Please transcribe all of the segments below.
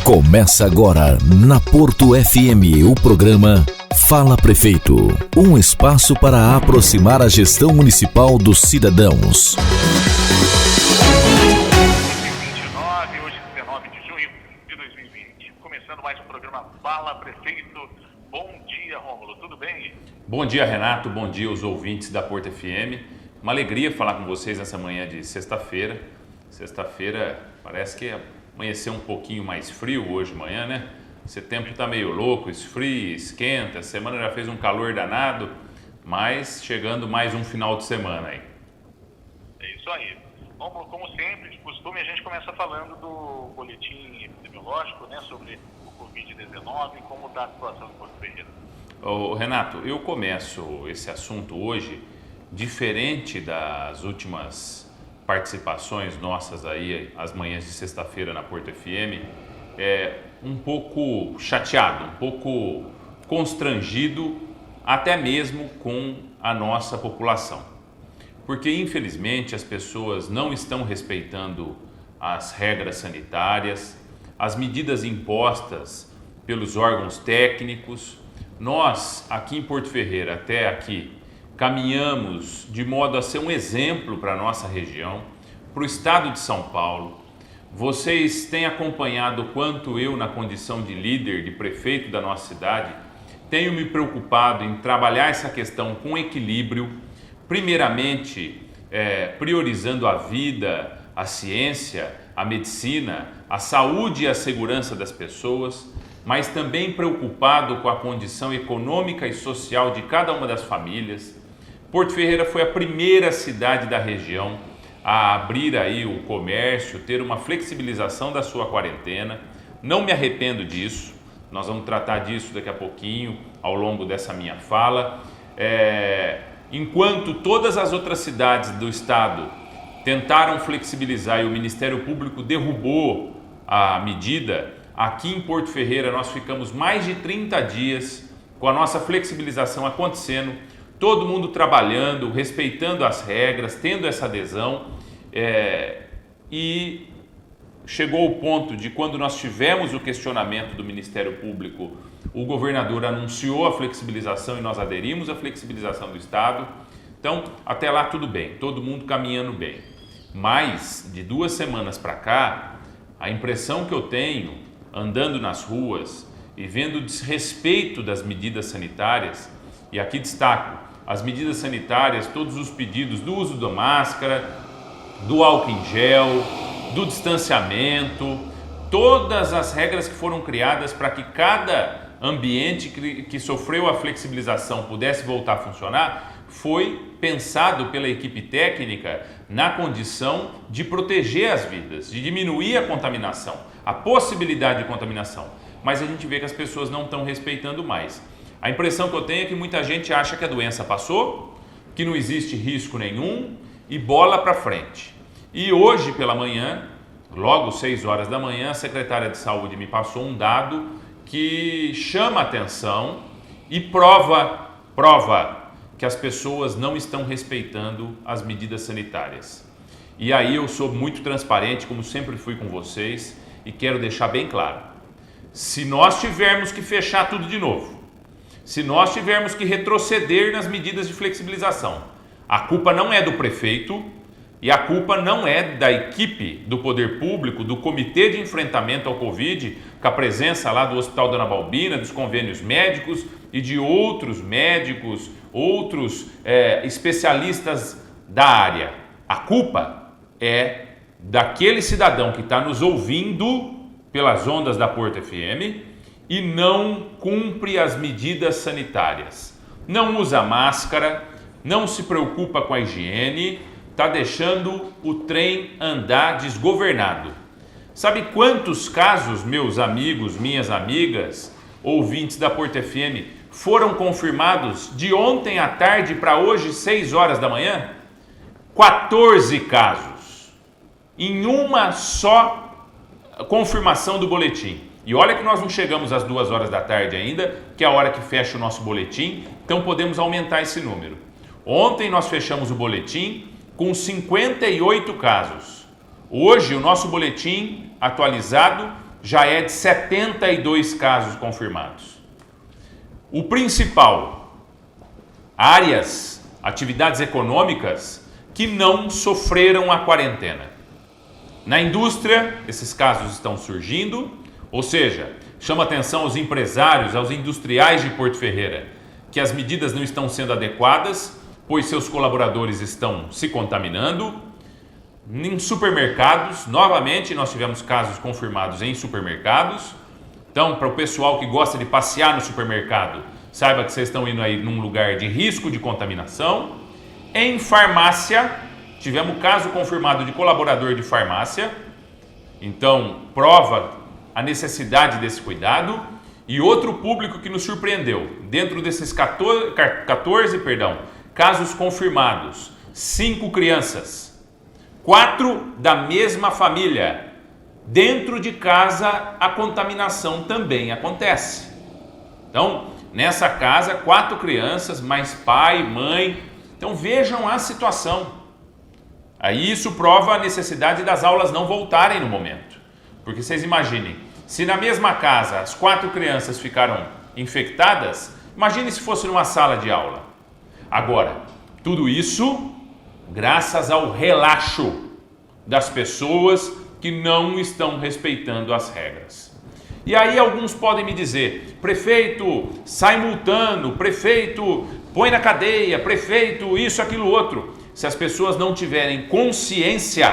Começa agora na Porto FM o programa Fala Prefeito, um espaço para aproximar a gestão municipal dos cidadãos. Hoje 19 de junho de 2020, começando mais um programa Fala Prefeito. Bom dia, Rômulo, tudo bem? Bom dia, Renato, bom dia aos ouvintes da Porto FM. Uma alegria falar com vocês nessa manhã de sexta-feira. Sexta-feira parece que amanheceu um pouquinho mais frio hoje de manhã, né? Esse tempo tá meio louco, esfria, esquenta, a semana já fez um calor danado, mas chegando mais um final de semana aí. É isso aí. Rômulo, como sempre, de costume, a gente começa falando do boletim epidemiológico, né, sobre o Covid-19 e como está a situação em Porto Ferreira. Renato, eu começo esse assunto hoje diferente das últimas participações nossas aí, às manhãs de sexta-feira na Porto FM, um pouco chateado, um pouco constrangido, até mesmo com a nossa população. Porque, infelizmente, as pessoas não estão respeitando as regras sanitárias, as medidas impostas pelos órgãos técnicos. Nós, aqui em Porto Ferreira, até aqui, caminhamos de modo a ser um exemplo para a nossa região, para o estado de São Paulo. Vocês têm acompanhado o quanto eu, na condição de líder, de prefeito da nossa cidade, tenho me preocupado em trabalhar essa questão com equilíbrio, primeiramente priorizando a vida, a ciência, a medicina, a saúde e a segurança das pessoas, mas também preocupado com a condição econômica e social de cada uma das famílias. Porto Ferreira foi a primeira cidade da região a abrir aí o comércio, ter uma flexibilização da sua quarentena. Não me arrependo disso, nós vamos tratar disso daqui a pouquinho, ao longo dessa minha fala. Enquanto todas as outras cidades do estado tentaram flexibilizar e o Ministério Público derrubou a medida, aqui em Porto Ferreira nós ficamos mais de 30 dias com a nossa flexibilização acontecendo, todo mundo trabalhando, respeitando as regras, tendo essa adesão, e chegou o ponto de, quando nós tivemos o questionamento do Ministério Público, o governador anunciou a flexibilização e nós aderimos à flexibilização do Estado. Então, até lá tudo bem, todo mundo caminhando bem. Mas, de 2 semanas para cá, a impressão que eu tenho, andando nas ruas e vendo o desrespeito das medidas sanitárias, e aqui destaco as medidas sanitárias, todos os pedidos do uso da máscara, do álcool em gel, do distanciamento, todas as regras que foram criadas para que cada ambiente que sofreu a flexibilização pudesse voltar a funcionar, foi pensado pela equipe técnica na condição de proteger as vidas, de diminuir a contaminação, a possibilidade de contaminação. Mas a gente vê que as pessoas não estão respeitando mais. A impressão que eu tenho é que muita gente acha que a doença passou, que não existe risco nenhum e bola para frente. E hoje pela manhã, logo 6 horas da manhã, a secretária de saúde me passou um dado que chama a atenção e prova que as pessoas não estão respeitando as medidas sanitárias. E aí eu sou muito transparente, como sempre fui com vocês, e quero deixar bem claro: se nós tivermos que fechar tudo de novo, se nós tivermos que retroceder nas medidas de flexibilização, a culpa não é do prefeito e a culpa não é da equipe do poder público, do Comitê de Enfrentamento ao Covid, com a presença lá do Hospital Dona Balbina, dos convênios médicos e de outros médicos, outros especialistas da área. A culpa é daquele cidadão que está nos ouvindo pelas ondas da Porto FM e não cumpre as medidas sanitárias. Não usa máscara, não se preocupa com a higiene, está deixando o trem andar desgovernado. Sabe quantos casos, meus amigos, minhas amigas, ouvintes da Porto FM, foram confirmados de ontem à tarde para hoje, 6 horas da manhã? 14 casos. Em uma só confirmação do boletim. E olha que nós não chegamos às 2 horas da tarde ainda, que é a hora que fecha o nosso boletim, então podemos aumentar esse número. Ontem nós fechamos o boletim com 58 casos. Hoje o nosso boletim atualizado já é de 72 casos confirmados. O principal, áreas, atividades econômicas que não sofreram a quarentena. Na indústria, esses casos estão surgindo, ou seja, chama atenção aos empresários, aos industriais de Porto Ferreira, que as medidas não estão sendo adequadas, pois seus colaboradores estão se contaminando. Em supermercados, novamente nós tivemos casos confirmados em supermercados. Então, para o pessoal que gosta de passear no supermercado, saiba que vocês estão indo aí num lugar de risco de contaminação. Em farmácia, tivemos caso confirmado de colaborador de farmácia. Então, prova a necessidade desse cuidado. E outro público que nos surpreendeu, dentro desses 14 casos confirmados, 5 crianças, 4 da mesma família. Dentro de casa, a contaminação também acontece. Então, nessa casa, 4 crianças, mais pai, mãe. Então, vejam a situação. Aí isso prova a necessidade das aulas não voltarem no momento. Porque vocês imaginem, se na mesma casa as 4 crianças ficaram infectadas, imagine se fosse numa sala de aula. Agora, tudo isso graças ao relaxo das pessoas que não estão respeitando as regras. E aí alguns podem me dizer, prefeito, sai multando, prefeito, põe na cadeia, prefeito, isso, aquilo, outro. Se as pessoas não tiverem consciência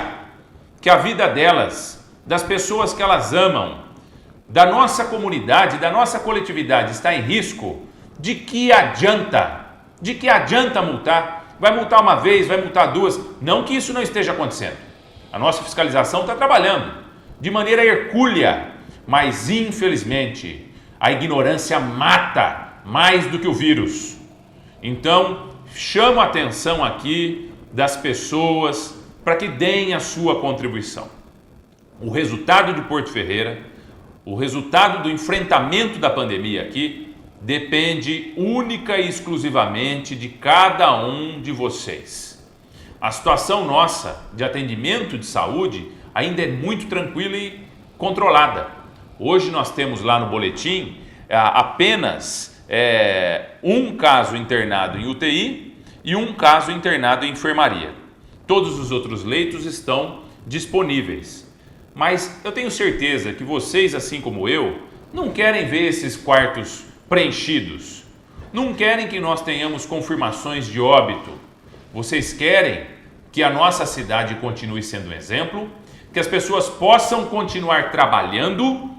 que a vida delas, das pessoas que elas amam, da nossa comunidade, da nossa coletividade está em risco, de que adianta? De que adianta multar? Vai multar uma vez, vai multar 2, não que isso não esteja acontecendo. A nossa fiscalização está trabalhando de maneira hercúlea, mas infelizmente a ignorância mata mais do que o vírus. Então, chamo a atenção aqui das pessoas para que deem a sua contribuição. O resultado de Porto Ferreira, o resultado do enfrentamento da pandemia aqui, depende única e exclusivamente de cada um de vocês. A situação nossa de atendimento de saúde ainda é muito tranquila e controlada. Hoje nós temos lá no boletim apenas um caso internado em UTI e um caso internado em enfermaria. Todos os outros leitos estão disponíveis. Mas eu tenho certeza que vocês, assim como eu, não querem ver esses quartos preenchidos. Não querem que nós tenhamos confirmações de óbito. Vocês querem que a nossa cidade continue sendo um exemplo, que as pessoas possam continuar trabalhando,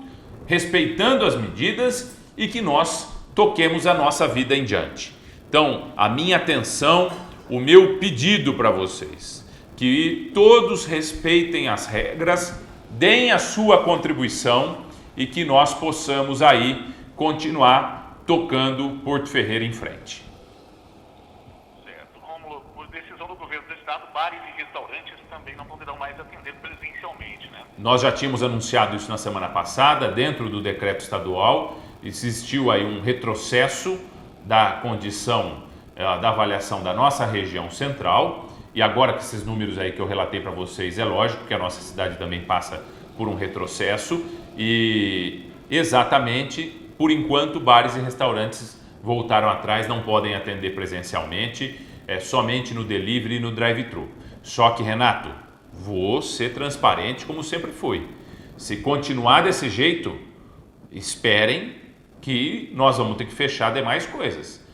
respeitando as medidas e que nós toquemos a nossa vida em diante. Então, a minha atenção, o meu pedido para vocês, que todos respeitem as regras, deem a sua contribuição e que nós possamos aí continuar tocando Porto Ferreira em frente. Certo. Rômulo, por decisão do governo do estado, bares e restaurantes também não poderão mais atender presencialmente, né? Nós já tínhamos anunciado isso na semana passada, dentro do decreto estadual, existiu aí um retrocesso da condição da avaliação da nossa região central, e agora que esses números aí que eu relatei para vocês, é lógico que a nossa cidade também passa por um retrocesso e exatamente, por enquanto, bares e restaurantes voltaram atrás, não podem atender presencialmente, somente no delivery e no drive-thru. Só que, Renato, vou ser transparente como sempre fui. Se continuar desse jeito, esperem que nós vamos ter que fechar demais coisas,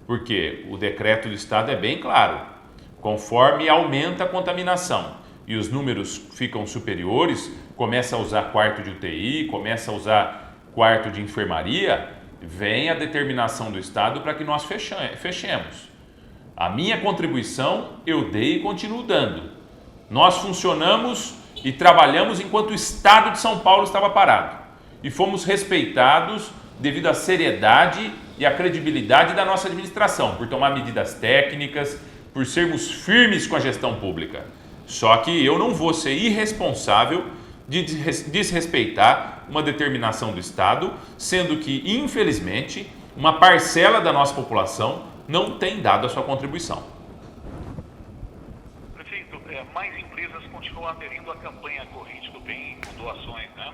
porque o decreto do estado é bem claro. Conforme aumenta a contaminação e os números ficam superiores, começa a usar quarto de UTI, começa a usar quarto de enfermaria, vem a determinação do estado para que nós fechemos. A minha contribuição eu dei e continuo dando. Nós funcionamos e trabalhamos enquanto o estado de São Paulo estava parado. E fomos respeitados devido à seriedade e à credibilidade da nossa administração, por tomar medidas técnicas, por sermos firmes com a gestão pública. Só que eu não vou ser irresponsável de desrespeitar uma determinação do Estado, sendo que, infelizmente, uma parcela da nossa população não tem dado a sua contribuição. Prefeito, mais empresas continuam aderindo à campanha Corrente do Bem com doações, né?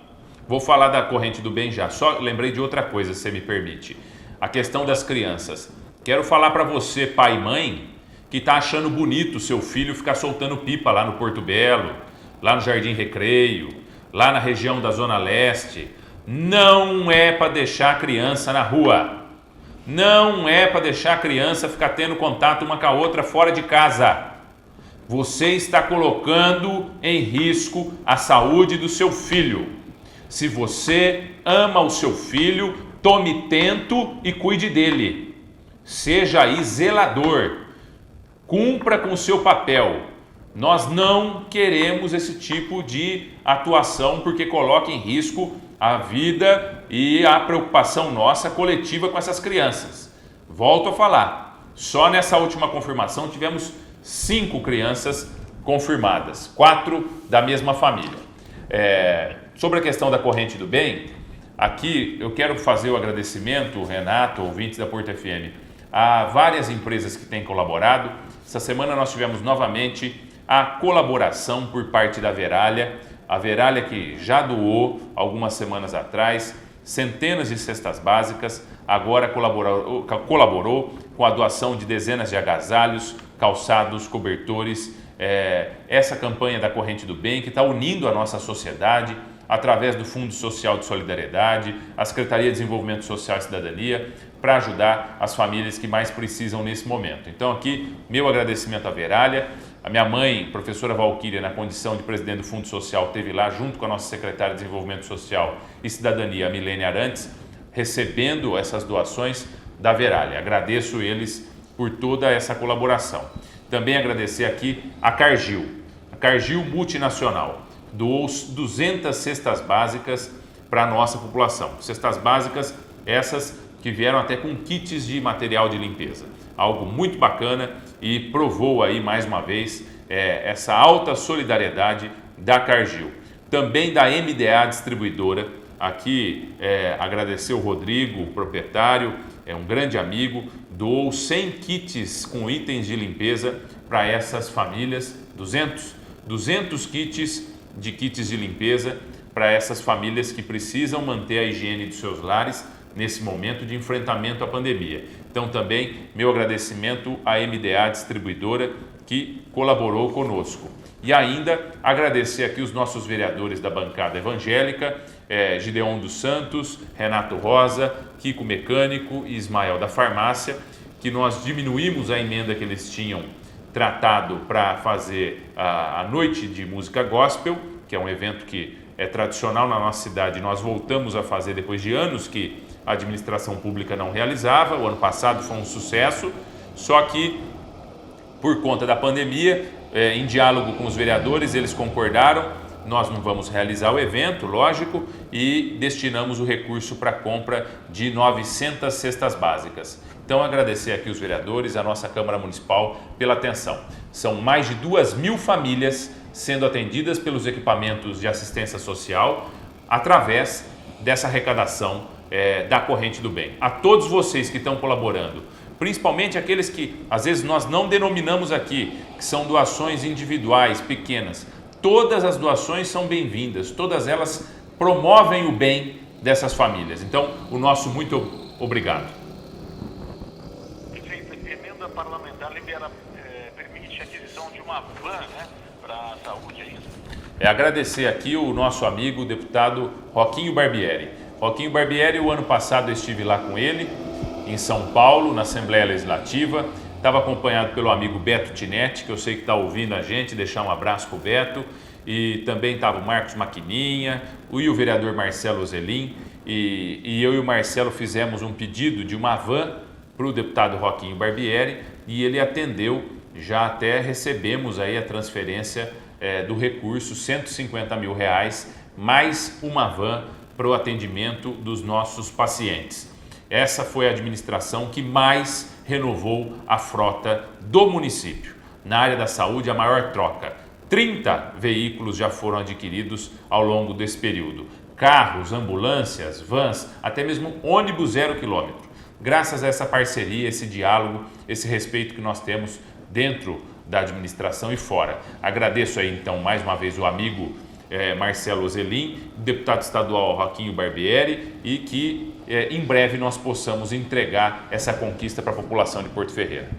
Vou falar da corrente do bem já. Só lembrei de outra coisa, se você me permite. A questão das crianças. Quero falar para você, pai e mãe, que está achando bonito o seu filho ficar soltando pipa lá no Porto Belo, lá no Jardim Recreio, lá na região da Zona Leste. Não é para deixar a criança na rua. Não é para deixar a criança ficar tendo contato uma com a outra fora de casa. Você está colocando em risco a saúde do seu filho. Se você ama o seu filho, tome tento e cuide dele. Seja aí zelador. Cumpra com o seu papel. Nós não queremos esse tipo de atuação porque coloca em risco a vida e a preocupação nossa coletiva com essas crianças. Volto a falar, só nessa última confirmação tivemos 5 crianças confirmadas, 4 da mesma família. Sobre a questão da corrente do bem, aqui eu quero fazer o agradecimento, Renato, ouvintes da Porto FM, a várias empresas que têm colaborado. Essa semana nós tivemos novamente a colaboração por parte da Veralha, a Veralha que já doou algumas semanas atrás centenas de cestas básicas, agora colaborou com a doação de dezenas de agasalhos, calçados, cobertores. Essa campanha da Corrente do Bem que está unindo a nossa sociedade através do Fundo Social de Solidariedade, a Secretaria de Desenvolvimento Social e Cidadania, para ajudar as famílias que mais precisam nesse momento. Então aqui, meu agradecimento à Veralha. A minha mãe, professora Valquíria, na condição de presidente do Fundo Social, esteve lá junto com a nossa secretária de Desenvolvimento Social e Cidadania, a Milene Arantes, recebendo essas doações da Veralha. Agradeço eles por toda essa colaboração. Também agradecer aqui a Cargill Multinacional, doou 200 cestas básicas para a nossa população. Cestas básicas, essas que vieram até com kits de material de limpeza. Algo muito bacana e provou aí mais uma vez essa alta solidariedade da Cargill. Também da MDA Distribuidora, aqui agradecer o Rodrigo, o proprietário, é um grande amigo, doou 100 kits com itens de limpeza para essas famílias, 200 kits de limpeza para essas famílias que precisam manter a higiene dos seus lares nesse momento de enfrentamento à pandemia. Então também meu agradecimento à MDA Distribuidora que colaborou conosco. E ainda agradecer aqui os nossos vereadores da bancada evangélica, Gideon dos Santos, Renato Rosa, Kiko Mecânico e Ismael da Farmácia, que nós diminuímos a emenda que eles tinham tratado para fazer a noite de música gospel, que é um evento que é tradicional na nossa cidade, nós voltamos a fazer depois de anos que a administração pública não realizava. O ano passado foi um sucesso, só que por conta da pandemia, em diálogo com os vereadores, eles concordaram, nós não vamos realizar o evento, lógico, e destinamos o recurso para a compra de 900 cestas básicas. Então agradecer aqui os vereadores, a nossa Câmara Municipal pela atenção. São mais de 2.000 famílias sendo atendidas pelos equipamentos de assistência social através dessa arrecadação da Corrente do Bem. A todos vocês que estão colaborando, principalmente aqueles que às vezes nós não denominamos aqui, que são doações individuais, pequenas, todas as doações são bem-vindas, todas elas promovem o bem dessas famílias. Então, o nosso muito obrigado. Prefeito, a emenda parlamentar permite a aquisição de uma van, né, para a saúde ainda. Agradecer aqui o nosso amigo, o deputado Roquinho Barbieri. Roquinho Barbieri, o ano passado eu estive lá com ele, em São Paulo, na Assembleia Legislativa. Estava acompanhado pelo amigo Beto Tinetti, que eu sei que está ouvindo a gente, deixar um abraço para o Beto. E também estava o Marcos Maquininha, e o vereador Marcelo Ozelin. E eu e o Marcelo fizemos um pedido de uma van para o deputado Roquinho Barbieri e ele atendeu. Já até recebemos aí a transferência do recurso, R$150 mil, mais uma van para o atendimento dos nossos pacientes. Essa foi a administração que mais renovou a frota do município. Na área da saúde, a maior troca. 30 veículos já foram adquiridos ao longo desse período. Carros, ambulâncias, vans, até mesmo ônibus 0 quilômetro. Graças a essa parceria, esse diálogo, esse respeito que nós temos dentro da administração e fora. Agradeço aí então mais uma vez o amigo Marcelo Ozelin, deputado estadual Joaquim Barbieri, e que em breve nós possamos entregar essa conquista para a população de Porto Ferreira.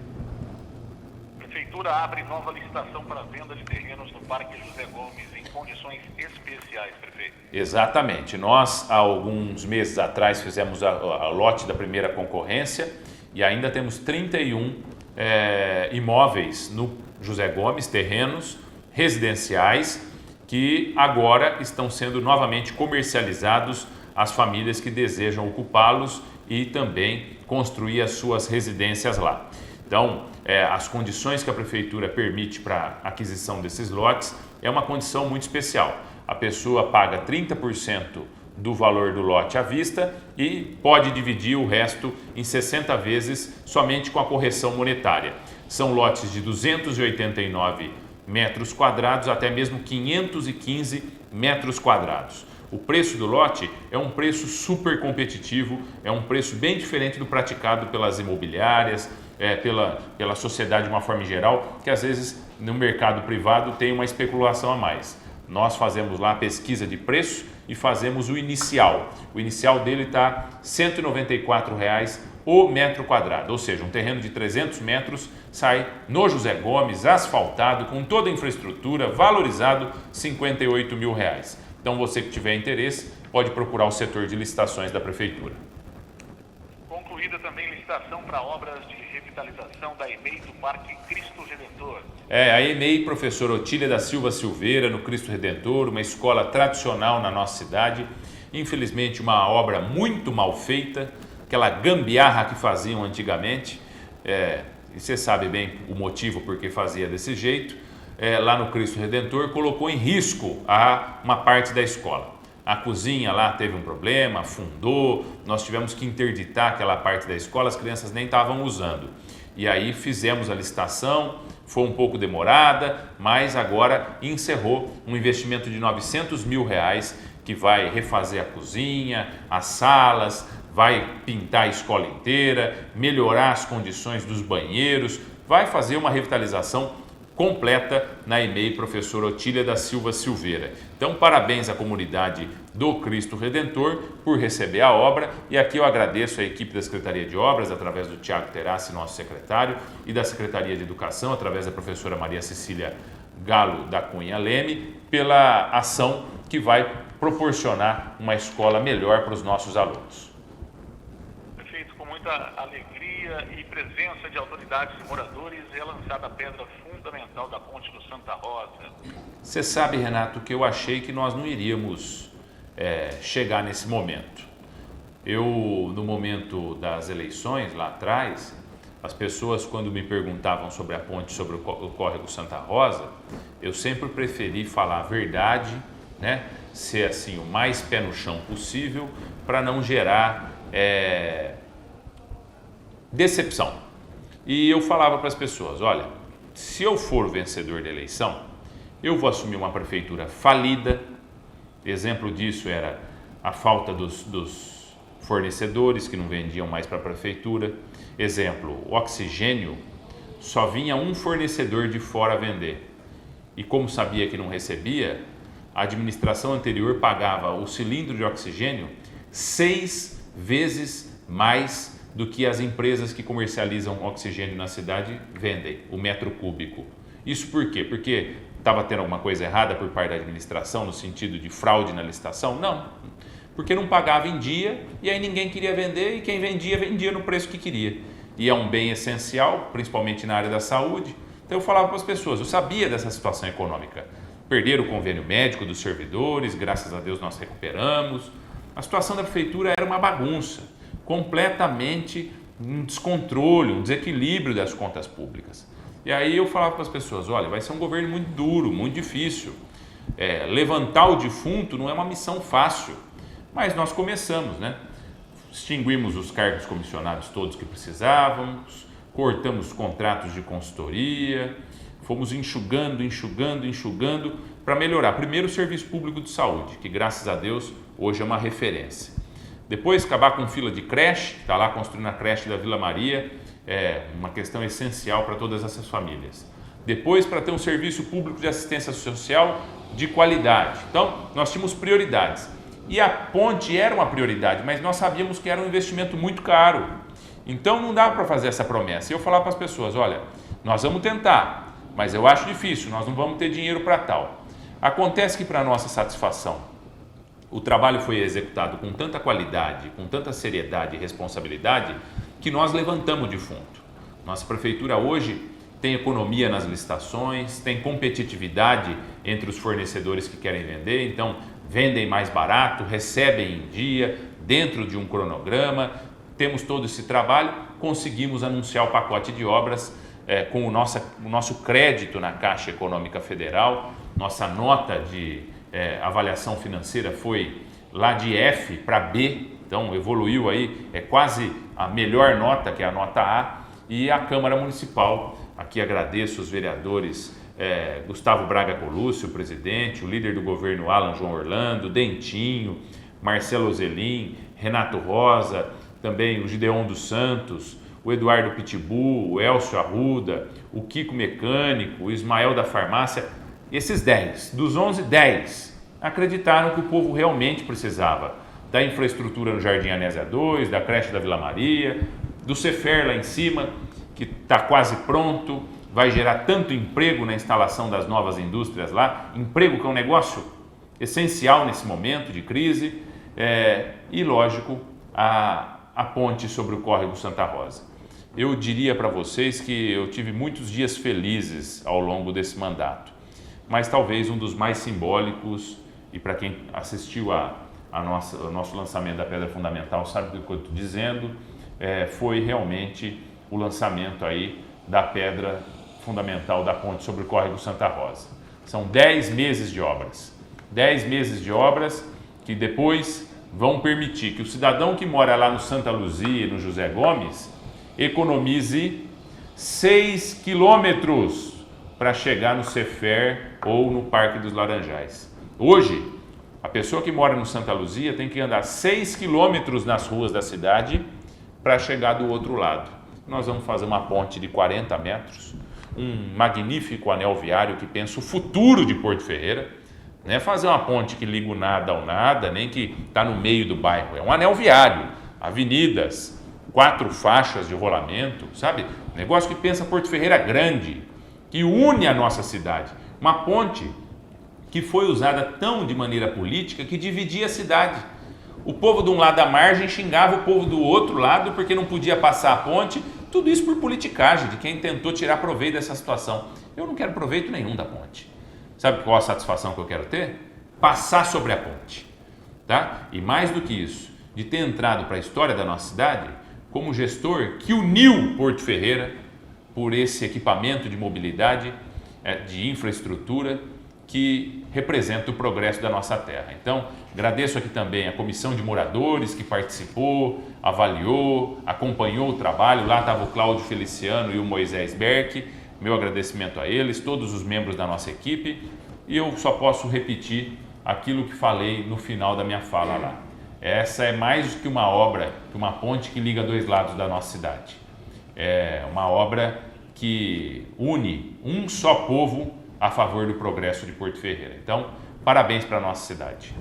A Prefeitura abre nova licitação para venda de terrenos no Parque José Gomes em condições especiais, prefeito. Exatamente. Nós, há alguns meses atrás, fizemos a lote da primeira concorrência e ainda temos 31 imóveis no José Gomes, terrenos residenciais, que agora estão sendo novamente comercializados às famílias que desejam ocupá-los e também construir as suas residências lá. Então, as condições que a Prefeitura permite para a aquisição desses lotes é uma condição muito especial. A pessoa paga 30% do valor do lote à vista e pode dividir o resto em 60 vezes somente com a correção monetária. São lotes de 289 metros quadrados até mesmo 515 metros quadrados. O preço do lote é um preço super competitivo, é um preço bem diferente do praticado pelas imobiliárias, pela sociedade de uma forma geral, que às vezes no mercado privado tem uma especulação a mais. Nós fazemos lá a pesquisa de preço e fazemos o inicial. O inicial dele está R$ 194,00 o metro quadrado, ou seja, um terreno de 300 metros sai no José Gomes, asfaltado, com toda a infraestrutura, valorizado R$ 58.000. Então, você que tiver interesse, pode procurar o setor de licitações da Prefeitura. Concluída também licitação para obras de revitalização da EMEI do Parque Cristo Redentor. A EMEI Professor Otília da Silva Silveira, no Cristo Redentor, uma escola tradicional na nossa cidade. Infelizmente, uma obra muito mal feita, aquela gambiarra que faziam antigamente, e você sabe bem o motivo por que fazia desse jeito, lá no Cristo Redentor, colocou em risco uma parte da escola. A cozinha lá teve um problema, afundou, nós tivemos que interditar aquela parte da escola, as crianças nem estavam usando. E aí fizemos a licitação, foi um pouco demorada, mas agora encerrou um investimento de R$ 900.000 que vai refazer a cozinha, as salas, vai pintar a escola inteira, melhorar as condições dos banheiros, vai fazer uma revitalização completa na EMEI Professor Otília da Silva Silveira. Então, parabéns à comunidade do Cristo Redentor por receber a obra, e aqui eu agradeço a equipe da Secretaria de Obras, através do Tiago Terassi, nosso secretário, e da Secretaria de Educação, através da professora Maria Cecília Galo da Cunha Leme, pela ação que vai proporcionar uma escola melhor para os nossos alunos. Prefeito, com muita alegria e presença de autoridades e moradores, é lançada a pedra fundamental da ponte do Santa Rosa. Você sabe, Renato, que eu achei que nós não iríamos chegar nesse momento. No momento das eleições, lá atrás, as pessoas, quando me perguntavam sobre a ponte, sobre o córrego Santa Rosa, eu sempre preferi falar a verdade, né? Ser assim o mais pé no chão possível, para não gerar decepção. E eu falava para as pessoas, olha, se eu for vencedor da eleição, eu vou assumir uma prefeitura falida. Exemplo disso era a falta dos fornecedores que não vendiam mais para a prefeitura. Exemplo, o oxigênio, só vinha um fornecedor de fora vender. E como sabia que não recebia, a administração anterior pagava o cilindro de oxigênio 6 vezes mais do que as empresas que comercializam oxigênio na cidade vendem, o metro cúbico. Isso por quê? Porque estava tendo alguma coisa errada por parte da administração no sentido de fraude na licitação? Não, porque não pagava em dia e aí ninguém queria vender, e quem vendia, vendia no preço que queria. E é um bem essencial, principalmente na área da saúde. Então eu falava para as pessoas, eu sabia dessa situação econômica. Perderam o convênio médico dos servidores, graças a Deus nós recuperamos. A situação da prefeitura era uma bagunça, completamente um descontrole, um desequilíbrio das contas públicas. E aí eu falava para as pessoas, olha, vai ser um governo muito duro, muito difícil. Levantar o defunto não é uma missão fácil, mas nós começamos, né? Extinguimos os cargos comissionados todos que precisávamos, cortamos contratos de consultoria, fomos enxugando para melhorar. Primeiro, o serviço público de saúde, que graças a Deus hoje é uma referência. Depois, acabar com fila de creche, está lá construindo a creche da Vila Maria, uma questão essencial para todas essas famílias. Depois, para ter um serviço público de assistência social de qualidade. Então, nós tínhamos prioridades. E a ponte era uma prioridade, mas nós sabíamos que era um investimento muito caro. Então, não dava para fazer essa promessa. E eu falava para as pessoas, olha, nós vamos tentar, mas eu acho difícil, nós não vamos ter dinheiro para tal. Acontece que, para nossa satisfação, o trabalho foi executado com tanta qualidade, com tanta seriedade e responsabilidade, que nós levantamos o defunto. Nossa prefeitura hoje tem economia nas licitações, tem competitividade entre os fornecedores que querem vender, então vendem mais barato, recebem em dia, dentro de um cronograma. Temos todo esse trabalho, conseguimos anunciar o pacote de obras com o nosso crédito na Caixa Econômica Federal. Nossa nota de avaliação financeira foi lá de F para B, então evoluiu aí, é quase a melhor nota, que é a nota A, e a Câmara Municipal. Aqui agradeço os vereadores Gustavo Braga Colucci, o presidente, o líder do governo Alan João Orlando, Dentinho, Marcelo Ozelin, Renato Rosa, também o Gideon dos Santos, o Eduardo Pitbull, o Elcio Arruda, o Kiko Mecânico, o Ismael da Farmácia. Esses 10, dos 11, 10 acreditaram que o povo realmente precisava da infraestrutura no Jardim Anésia 2, da creche da Vila Maria, do Cefer lá em cima, que está quase pronto, vai gerar tanto emprego na instalação das novas indústrias lá, emprego que é um negócio essencial nesse momento de crise, e lógico, a ponte sobre o córrego Santa Rosa. Eu diria para vocês que eu tive muitos dias felizes ao longo desse mandato, mas talvez um dos mais simbólicos, e para quem assistiu ao nosso lançamento da Pedra Fundamental sabe o que eu estou dizendo, foi realmente o lançamento aí da Pedra Fundamental da ponte sobre o córrego Santa Rosa. São 10 meses de obras, 10 meses de obras que depois vão permitir que o cidadão que mora lá no Santa Luzia e no José Gomes economize 6 quilômetros para chegar no Cefer ou no Parque dos Laranjais. Hoje, a pessoa que mora no Santa Luzia tem que andar 6 quilômetros nas ruas da cidade para chegar do outro lado. Nós vamos fazer uma ponte de 40 metros, um magnífico anel viário que pensa o futuro de Porto Ferreira. Não é fazer uma ponte que liga o nada ao nada, nem que está no meio do bairro. É um anel viário, avenidas, 4 faixas de rolamento, sabe? Negócio que pensa Porto Ferreira grande, que une a nossa cidade. Uma ponte que foi usada tão de maneira política que dividia a cidade. O povo de um lado da margem xingava o povo do outro lado porque não podia passar a ponte. Tudo isso por politicagem de quem tentou tirar proveito dessa situação. Eu não quero proveito nenhum da ponte. Sabe qual a satisfação que eu quero ter? Passar sobre a ponte, tá? E mais do que isso, de ter entrado para a história da nossa cidade como gestor que uniu Porto Ferreira por esse equipamento de mobilidade, de infraestrutura que representa o progresso da nossa terra. Então, agradeço aqui também a comissão de moradores que participou, avaliou, acompanhou o trabalho. Lá estava o Cláudio Feliciano e o Moisés Berck. Meu agradecimento a eles, todos os membros da nossa equipe, e eu só posso repetir aquilo que falei no final da minha fala lá. Essa é mais do que uma obra, que uma ponte que liga dois lados da nossa cidade. É uma obra que une um só povo a favor do progresso de Porto Ferreira. Então, parabéns para a nossa cidade.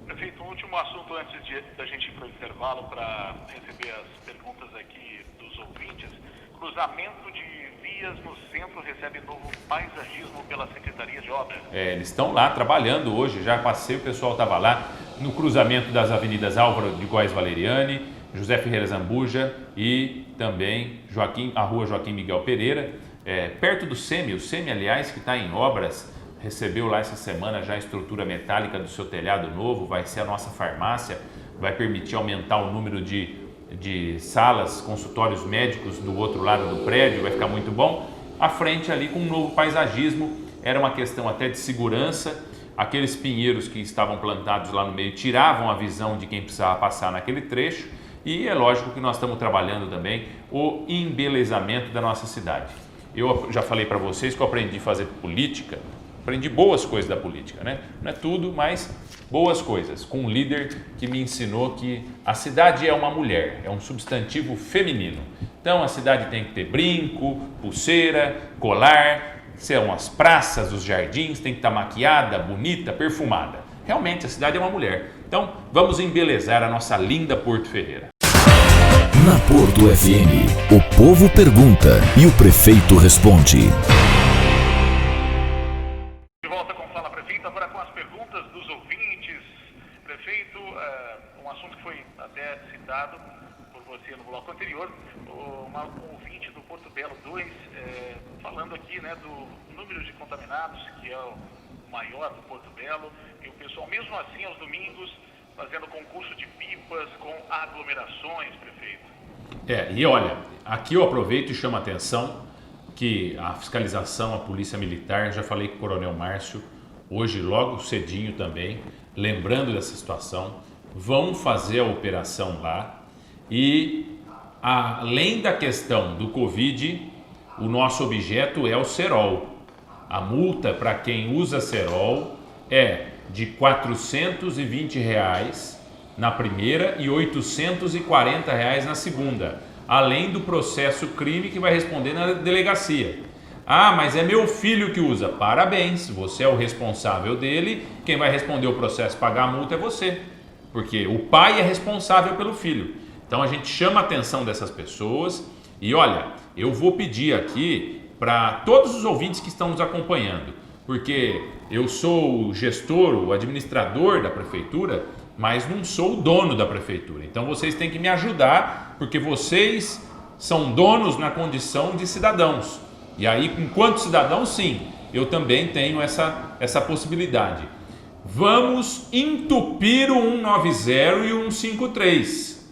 Prefeito, um último assunto antes da gente ir para o intervalo para receber as perguntas aqui dos ouvintes. Cruzamento de vias no centro recebe novo paisagismo pela Secretaria de Obras. Eles estão lá trabalhando hoje, já passei, o pessoal estava lá no cruzamento das avenidas Álvaro de Góes Valeriani, José Ferreira Zambuja e também a rua Joaquim Miguel Pereira, perto do SEMI. O SEMI, aliás, que está em obras, recebeu lá essa semana já a estrutura metálica do seu telhado novo, vai ser a nossa farmácia, vai permitir aumentar o número de salas, consultórios médicos do outro lado do prédio, vai ficar muito bom. À frente ali com um novo paisagismo, era uma questão até de segurança, aqueles pinheiros que estavam plantados lá no meio tiravam a visão de quem precisava passar naquele trecho, e é lógico que nós estamos trabalhando também o embelezamento da nossa cidade. Eu já falei para vocês que eu aprendi a fazer política, aprendi boas coisas da política, né? Não é tudo, mas boas coisas, com um líder que me ensinou que a cidade é uma mulher, é um substantivo feminino. Então a cidade tem que ter brinco, pulseira, colar, São as praças, os jardins, tem que estar maquiada, bonita, perfumada. Realmente, a cidade é uma mulher. Então, vamos embelezar a nossa linda Porto Ferreira. Na Porto FM, o povo pergunta e o prefeito responde. De volta com Fala Prefeito, agora com as perguntas dos ouvintes. Prefeito, um assunto que foi até citado por você no bloco anterior, um ouvinte do Porto Belo 2, falando aqui, né, do número de contaminados, que é o maior do Porto Belo, e o pessoal, mesmo assim, aos domingos, fazendo concurso de pipas com aglomerações, prefeito. E olha, aqui eu aproveito e chamo a atenção que a fiscalização, a Polícia Militar, já falei com o Coronel Márcio, hoje logo cedinho também, lembrando dessa situação, vão fazer a operação lá e, além da questão do Covid, o nosso objeto é o cerol. A multa para quem usa cerol é de R$ 420 na primeira e R$ 840 na segunda, além do processo crime que vai responder na delegacia. Ah, mas é meu filho que usa. Parabéns, você é o responsável dele, quem vai responder o processo e pagar a multa é você, porque o pai é responsável pelo filho. Então a gente chama a atenção dessas pessoas e olha, eu vou pedir aqui para todos os ouvintes que estão nos acompanhando, porque eu sou o gestor, o administrador da prefeitura, mas não sou o dono da prefeitura. Então vocês têm que me ajudar, porque vocês são donos na condição de cidadãos. E aí, enquanto cidadão, sim, eu também tenho essa possibilidade. Vamos entupir o 190 e o 153.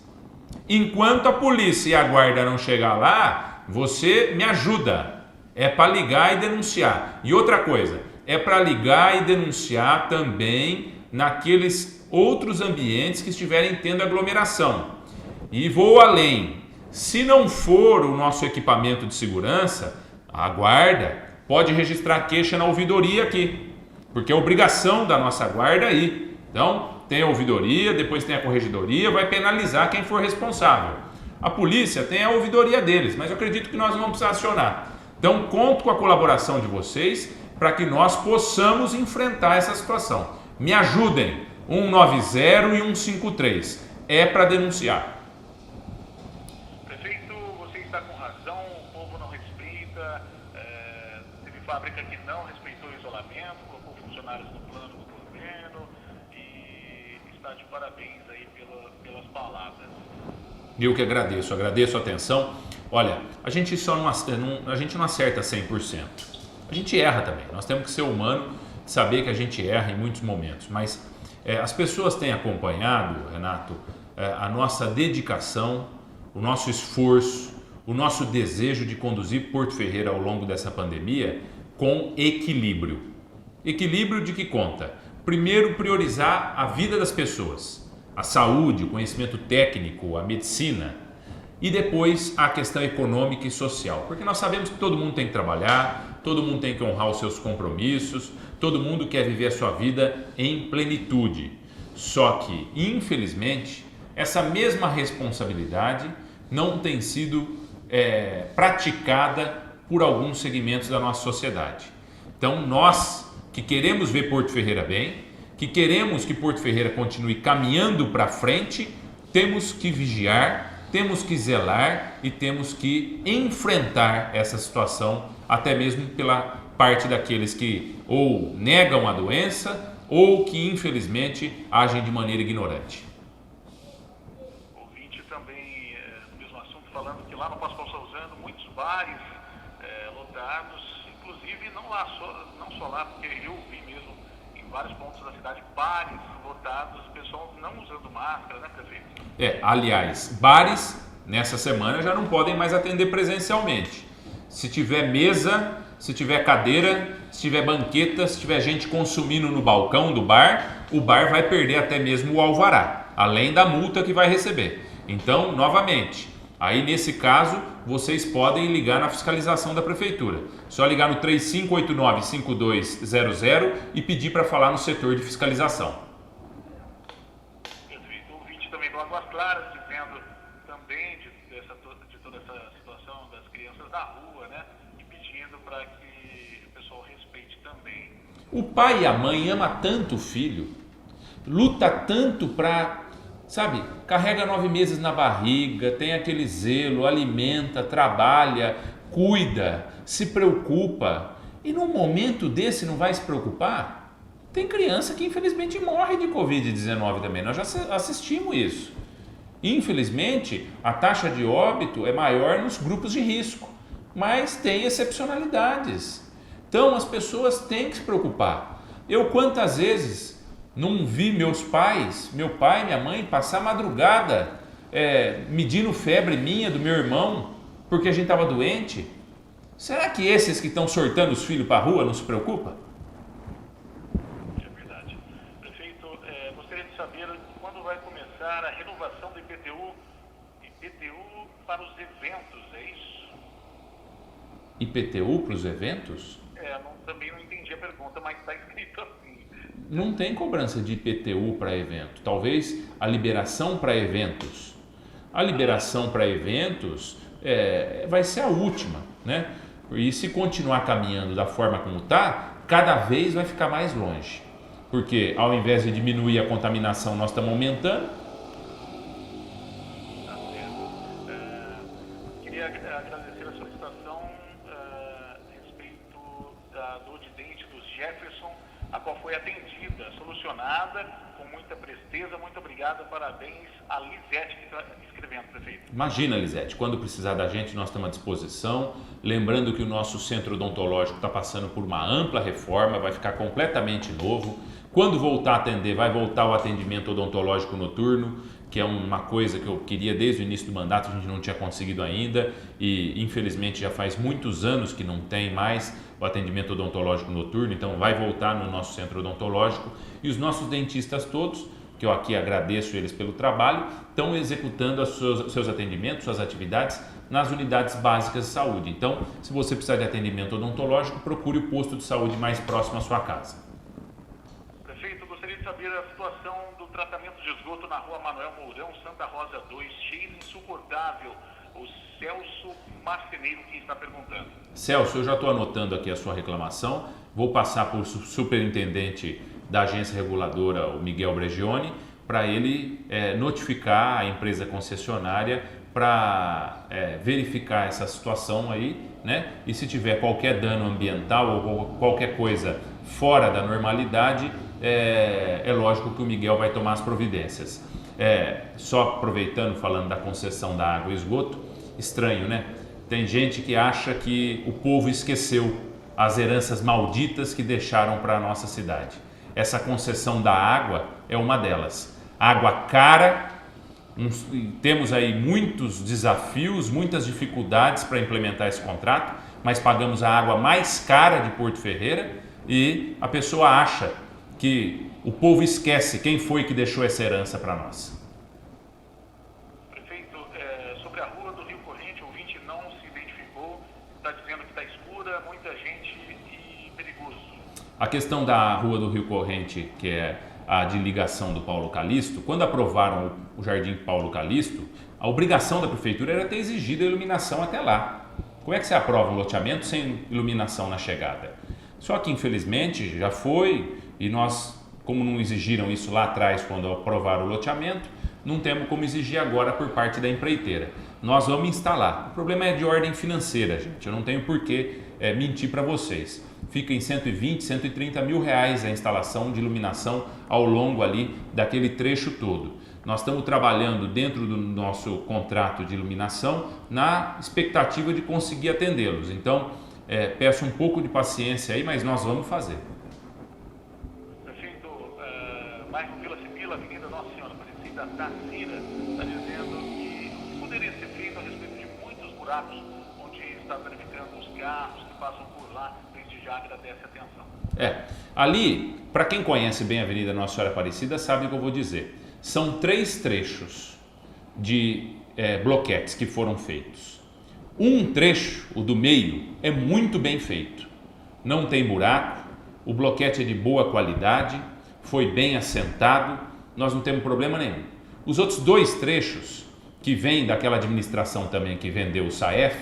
Enquanto a polícia e a guarda não chegar lá, você me ajuda. É para ligar e denunciar. E outra coisa, é para ligar e denunciar também naqueles outros ambientes que estiverem tendo aglomeração. E vou além. Se não for o nosso equipamento de segurança, a guarda pode registrar queixa na ouvidoria aqui, porque é obrigação da nossa guarda aí. Então, tem a ouvidoria, depois tem a corregedoria, vai penalizar quem for responsável. A polícia tem a ouvidoria deles, mas eu acredito que nós não vamos precisar acionar. Então, conto com a colaboração de vocês para que nós possamos enfrentar essa situação. Me ajudem, 190 e 153. É para denunciar. Prefeito, você está com razão, o povo não respeita, teve fábrica que não respeitou o isolamento, colocou funcionários no plano do governo e está de parabéns aí pelas palavras. Eu que agradeço a atenção. Olha, a gente não acerta 100%. A gente erra também. Nós temos que ser humano, saber que a gente erra em muitos momentos. Mas as pessoas têm acompanhado, Renato, a nossa dedicação, o nosso esforço, o nosso desejo de conduzir Porto Ferreira ao longo dessa pandemia com equilíbrio. Equilíbrio de que conta? Primeiro, priorizar a vida das pessoas, a saúde, o conhecimento técnico, a medicina. E depois a questão econômica e social, porque nós sabemos que todo mundo tem que trabalhar, todo mundo tem que honrar os seus compromissos, todo mundo quer viver a sua vida em plenitude. Só que, infelizmente, essa mesma responsabilidade não tem sido praticada por alguns segmentos da nossa sociedade. Então, nós que queremos ver Porto Ferreira bem, que queremos que Porto Ferreira continue caminhando para frente, temos que vigiar, temos que zelar e temos que enfrentar essa situação, até mesmo pela parte daqueles que ou negam a doença ou que infelizmente agem de maneira ignorante. Ouvinte também no mesmo assunto, falando que lá no Passo Calçauzano muitos bares lotados, inclusive não só lá, porque eu vi mesmo em vários pontos da cidade bares lotados, o pessoal não usando máscara, né, prefeito? Aliás, bares nessa semana já não podem mais atender presencialmente. Se tiver mesa, se tiver cadeira, se tiver banqueta, se tiver gente consumindo no balcão do bar, o bar vai perder até mesmo o alvará, além da multa que vai receber. Então, novamente, aí nesse caso, vocês podem ligar na fiscalização da prefeitura. Só ligar no 3589-5200 e pedir para falar no setor de fiscalização. Também do Águas Claras, dizendo também de toda essa situação das crianças na rua, né? E pedindo para que o pessoal também. O pai e a mãe ama tanto o filho, luta tanto para, sabe, carrega 9 meses na barriga, tem aquele zelo, alimenta, trabalha, cuida, se preocupa. E num momento desse não vai se preocupar? Tem criança que infelizmente morre de Covid-19 também, nós já assistimos isso. Infelizmente, a taxa de óbito é maior nos grupos de risco, mas tem excepcionalidades. Então as pessoas têm que se preocupar. Eu quantas vezes não vi meu pai e minha mãe passar madrugada medindo febre minha, do meu irmão, porque a gente estava doente? Será que esses que estão sortando os filhos para a rua não se preocupam? É verdade. Prefeito, gostaria de saber quando vai começar a renovação do IPTU para os eventos, é isso? IPTU para os eventos? Também não entendi a pergunta, mas está escrito assim. Não tem cobrança de IPTU para evento, talvez a liberação para eventos. A liberação para eventos vai ser a última, né? E se continuar caminhando da forma como está, cada vez vai ficar mais longe. Porque ao invés de diminuir a contaminação, nós estamos aumentando. Tá certo. Queria agradecer a solicitação a respeito da dor de dente do Jefferson, a qual foi atendida, solucionada com muita presteza. Muito obrigado, parabéns a Lisete que está escrevendo, prefeito. Imagina, Lisete, quando precisar da gente, nós estamos à disposição. Lembrando que o nosso centro odontológico está passando por uma ampla reforma, vai ficar completamente novo. Quando voltar a atender, vai voltar o atendimento odontológico noturno, que é uma coisa que eu queria desde o início do mandato, a gente não tinha conseguido ainda e infelizmente já faz muitos anos que não tem mais o atendimento odontológico noturno, então vai voltar no nosso centro odontológico. E os nossos dentistas todos, que eu aqui agradeço eles pelo trabalho, estão executando os seus atendimentos, suas atividades nas unidades básicas de saúde. Então, se você precisar de atendimento odontológico, procure o posto de saúde mais próximo à sua casa. Prefeito, gostaria de saber a situação do tratamento de esgoto na rua Manuel Mourão, Santa Rosa 2, cheiro insuportável. O Celso Marceneiro que está perguntando. Celso, eu já estou anotando aqui a sua reclamação, vou passar para o superintendente da agência reguladora, o Miguel Bregioni, para ele notificar a empresa concessionária para verificar essa situação aí, né? E se tiver qualquer dano ambiental ou qualquer coisa fora da normalidade, é lógico que o Miguel vai tomar as providências. Só aproveitando, falando da concessão da água e esgoto, estranho, né? Tem gente que acha que o povo esqueceu as heranças malditas que deixaram para a nossa cidade. Essa concessão da água é uma delas. Água cara, temos aí muitos desafios, muitas dificuldades para implementar esse contrato, mas pagamos a água mais cara de Porto Ferreira e a pessoa acha que o povo esquece quem foi que deixou essa herança para nós. Prefeito, sobre a rua do Rio Corrente, o ouvinte não se identificou, está dizendo que está escura, muita gente e perigoso. A questão da rua do Rio Corrente, que é a de ligação do Paulo Calixto, quando aprovaram o Jardim Paulo Calixto, a obrigação da prefeitura era ter exigido a iluminação até lá. Como é que você aprova um loteamento sem iluminação na chegada? Só que infelizmente já foi, e nós, como não exigiram isso lá atrás quando aprovaram o loteamento, não temos como exigir agora por parte da empreiteira. Nós vamos instalar. O problema é de ordem financeira, gente. Eu não tenho por que mentir para vocês. Fica em 120, 130 mil reais a instalação de iluminação ao longo ali daquele trecho todo. Nós estamos trabalhando dentro do nosso contrato de iluminação na expectativa de conseguir atendê-los. Então, peço um pouco de paciência aí, mas nós vamos fazer. Prefeito, bairro Vila Sibila, Avenida Nossa Senhora Aparecida, Tacira, está dizendo que poderia ser feito a respeito de muitos buracos onde está verificando os carros que passam por lá, desde já agradece a atenção. Ali, para quem conhece bem a Avenida Nossa Senhora Aparecida, sabe o que eu vou dizer. São 3 trechos de bloquetes que foram feitos. Um trecho, o do meio, é muito bem feito. Não tem buraco, o bloquete é de boa qualidade, foi bem assentado, nós não temos problema nenhum. Os outros 2 trechos, que vêm daquela administração também que vendeu o SAEF,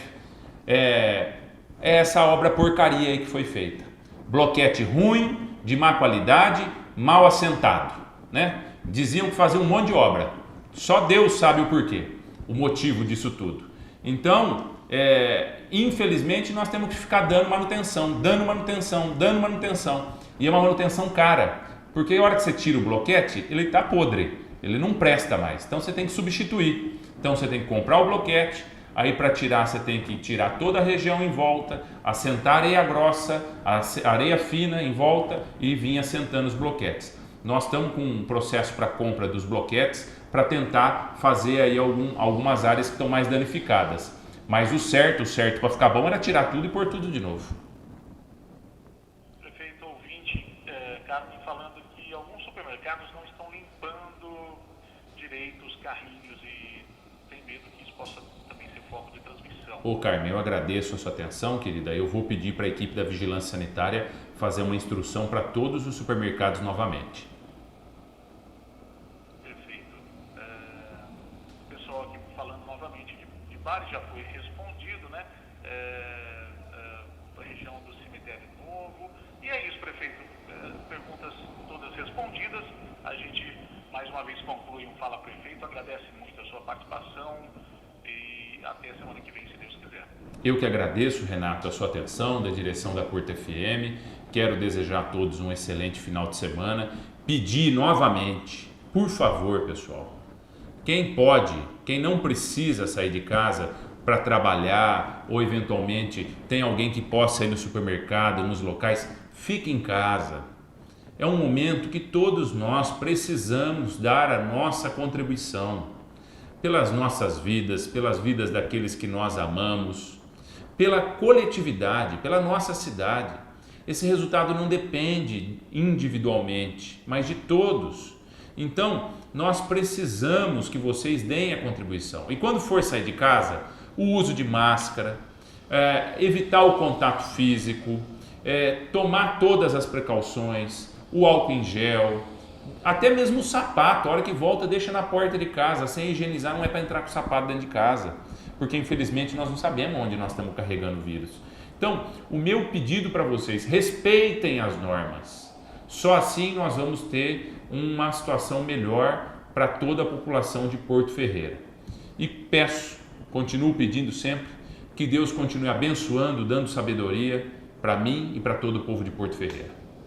é essa obra porcaria aí que foi feita. Bloquete ruim, de má qualidade, mal assentado, né? Diziam que faziam um monte de obra. Só Deus sabe o porquê, o motivo disso tudo. Então, infelizmente, nós temos que ficar dando manutenção. E é uma manutenção cara, porque a hora que você tira o bloquete, ele está podre, ele não presta mais. Então, você tem que substituir. Então, você tem que comprar o bloquete. Aí para tirar você tem que tirar toda a região em volta, assentar areia grossa, areia fina em volta e vir assentando os bloquetes. Nós estamos com um processo para compra dos bloquetes para tentar fazer aí algumas áreas que estão mais danificadas. Mas o certo para ficar bom era tirar tudo e pôr tudo de novo. Prefeito, ouvinte, Carmen falando que alguns supermercados não estão limpando direito os carrinhos e tem medo que isso possa também ser foco de transmissão. Ô Carmen, eu agradeço a sua atenção, querida. Eu vou pedir para a equipe da Vigilância Sanitária fazer uma instrução para todos os supermercados novamente. Perfeito. O pessoal aqui falando novamente de bares já foi respondido, né? A região do Cemitério Novo. E é isso, prefeito. Perguntas todas respondidas. A gente mais uma vez conclui um Fala Prefeito. Agradece muito a sua participação e até semana que vem, se Deus quiser. Eu que agradeço, Renato, a sua atenção, da direção da Porto FM. Quero desejar a todos um excelente final de semana. Pedir novamente, por favor, pessoal, quem pode, quem não precisa sair de casa para trabalhar ou eventualmente tem alguém que possa ir no supermercado, nos locais, fique em casa. É um momento que todos nós precisamos dar a nossa contribuição pelas nossas vidas, pelas vidas daqueles que nós amamos, pela coletividade, pela nossa cidade. Esse resultado não depende individualmente, mas de todos. Então, nós precisamos que vocês deem a contribuição. E quando for sair de casa, o uso de máscara, evitar o contato físico, tomar todas as precauções, o álcool em gel, até mesmo o sapato, a hora que volta deixa na porta de casa, sem higienizar, não é para entrar com o sapato dentro de casa, porque infelizmente nós não sabemos onde nós estamos carregando o vírus. Então, o meu pedido para vocês, respeitem as normas, só assim nós vamos ter uma situação melhor para toda a população de Porto Ferreira. E continuo pedindo sempre, que Deus continue abençoando, dando sabedoria para mim e para todo o povo de Porto Ferreira.